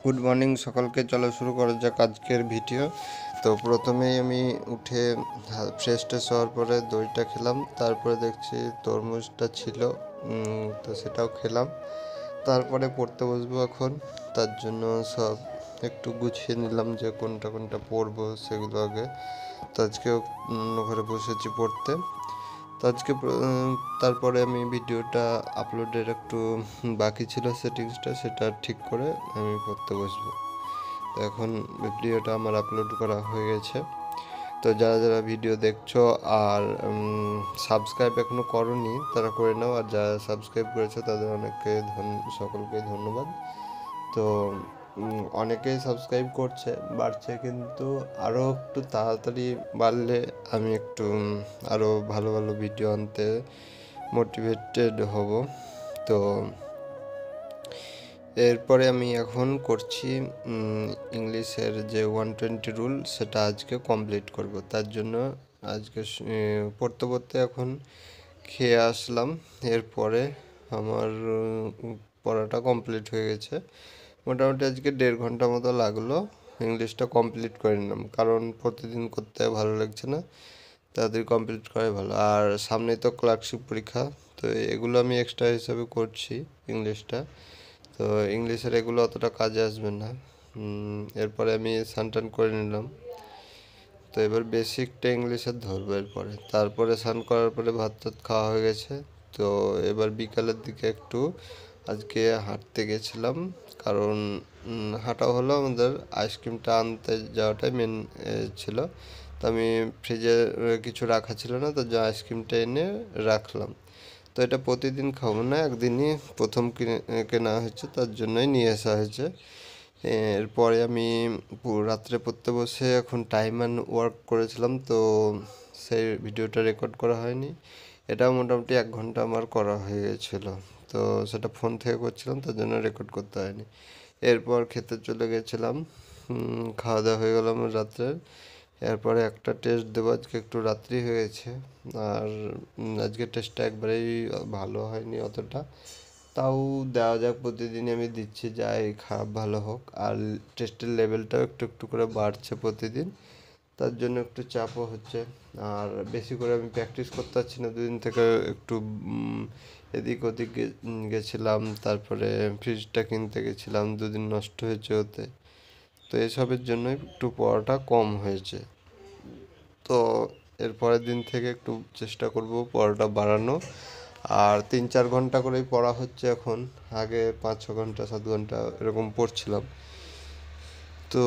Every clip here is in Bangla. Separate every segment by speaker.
Speaker 1: গুড মর্নিং সকলকে। চলো শুরু করা যাক আজকের ভিডিও। তো প্রথমেই আমি উঠে ফ্রেশ ট্রেশ হওয়ার পরে দইটা খেলাম, তারপরে দেখছি তরমুজটা ছিল, তো সেটাও খেলাম। তারপরে পড়তে বসবো এখন। তার জন্য সব একটু গুছিয়ে নিলাম যে কোনটা কোনটা পড়বো সেগুলো আগে। তো আজকেও ঘরে বসেছি পড়তে। তো আজকে তারপরে আমি ভিডিওটা আপলোডের একটু বাকি ছিল, সেটিংসটা সেটা ঠিক করে আমি পড়তে বসবো। তো এখন ভিডিওটা আমার আপলোড করা হয়ে গেছে। তো যারা যারা ভিডিও দেখছো আর সাবস্ক্রাইব এখনও করোনি তারা করে নাও, আর যারা সাবস্ক্রাইব করেছো তাদের সকলকে ধন্যবাদ। তো অনেকেই সাবস্ক্রাইব করছে, বাড়ছে, কিন্তু আরও একটু তাড়াতাড়ি বাড়লে আমি একটু আরও ভালো ভালো ভিডিও আনতে মোটিভেটেড হব। তো এরপরে আমি এখন করছি ইংলিশের যে 120 রুল, সেটা আজকে কমপ্লিট করব। তার জন্য আজকে পড়তে পড়তে এখন খেয়ে আসলাম। এরপরে আমার পড়াটা কমপ্লিট হয়ে গেছে। মোটামুটি আজকে 1.5 ঘন্টা মতো লাগলো ইংলিশটা কমপ্লিট করে নিলাম, কারণ প্রতিদিন করতে ভালো লাগছে না, তাড়াতাড়ি কমপ্লিট করাই ভালো। আর সামনেই তো ক্লার্কশিপ পরীক্ষা, তো এগুলো আমি এক্সট্রা হিসাবে করছি ইংলিশটা। তো ইংলিশের এগুলো অতটা কাজে আসবে না। এরপরে আমি স্নান করে নিলাম। তো এবার বেসিকটা ইংলিশের ধরবো এরপরে। তারপরে স্নান করার পরে ভাত টাত খাওয়া হয়ে গেছে। তো এবার বিকালের দিকে একটু আজকে হাঁটতে গেছিলাম, কারণ হাঁটা হলো, আমাদের আইসক্রিমটা আনতে যাওয়াটাই মেন ছিল। তো আমি ফ্রিজে কিছু রাখা ছিল না, তো যা আইসক্রিমটা এনে রাখলাম। তো এটা প্রতিদিন খাবো না, একদিনই প্রথম কেনা হয়েছে, তার জন্যই নিয়ে আসা হয়েছে। এরপরে আমি রাত্রে পড়তে বসে এখন টাইম অ্যান্ড ওয়ার্ক করেছিলাম, তো সেই ভিডিওটা রেকর্ড করা হয়নি। এটাও মোটামুটি 1 ঘন্টা আমার করা হয়ে গেছিলো। তো সেটা ফোন থেকে করছিলাম, তার জন্য রেকর্ড করতে হয়নি। এরপর খেতে চলে গেছিলাম, খাওয়া দাওয়া হয়ে গেল আমার রাত্রের। এরপরে একটা টেস্ট দেবো, আজকে একটু রাত্রি হয়ে গেছে। আর আজকে টেস্টটা একবারেই ভালো হয়নি অতটা, তাও দেওয়া যাক, প্রতিদিনই আমি দিচ্ছি, যাই খারাপ ভালো হোক। আর টেস্টের লেভেলটাও একটু একটু করে বাড়ছে প্রতিদিন, তার জন্য একটু চাপও হচ্ছে। আর বেশি করে আমি প্র্যাকটিস করতে পারছি না, দুদিন থেকে একটু এদিক ওদিক গেছিলাম, তারপরে ফ্রিজটা কিনতে গেছিলাম, 2 দিন নষ্ট হয়েছে ওতে। তো এসবের জন্য একটু পড়াটা কম হয়েছে। তো এর পরের দিন থেকে একটু চেষ্টা করব পড়াটা বাড়ানো। আর 3-4 ঘন্টা করেই পড়া হচ্ছে এখন, আগে 5-6 ঘন্টা 7 ঘন্টা এরকম পড়ছিলাম। তো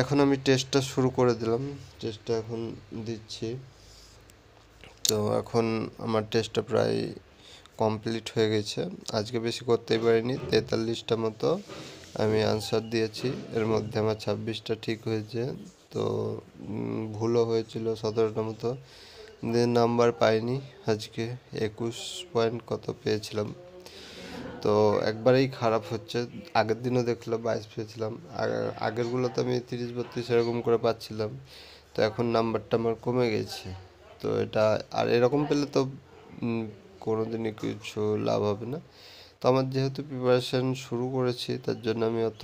Speaker 1: এখন আমি টেস্টটা শুরু করে দিলাম, টেস্টটা এখন দিচ্ছি। তো এখন আমার টেস্টটা প্রায় কমপ্লিট হয়ে গেছে। আজকে বেশি করতেই পারিনি, 43টা মতো আমি আনসার দিয়েছি, এর মধ্যে আমার 26টা ঠিক হয়েছে। তো ভুলও হয়েছিল 17টা মতো, দিয়ে নাম্বার পাইনি আজকে, 21 পয়েন্ট কত পেয়েছিলাম। তো একবারেই খারাপ হচ্ছে। আগের দিনও দেখলাম 22 পেয়েছিলাম, আগেরগুলো তো আমি 30-32 এরকম করে পাচ্ছিলাম। তো এখন নাম্বারটা আমার কমে গেছে। তো এটা আর এরকম পেলে তো কোনো দিনই কিছু লাভ হবে না। তো আমার যেহেতু প্রিপারেশান শুরু করেছি, তার জন্য আমি অত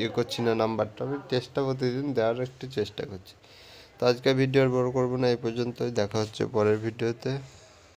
Speaker 1: ইয়ে করছি না নাম্বারটা, আমি টেস্টটা প্রতিদিন দেওয়ার একটু চেষ্টা করছি। তো আজকে ভিডিও আর বড় করবো না, এই পর্যন্তই। দেখা হচ্ছে পরের ভিডিওতে।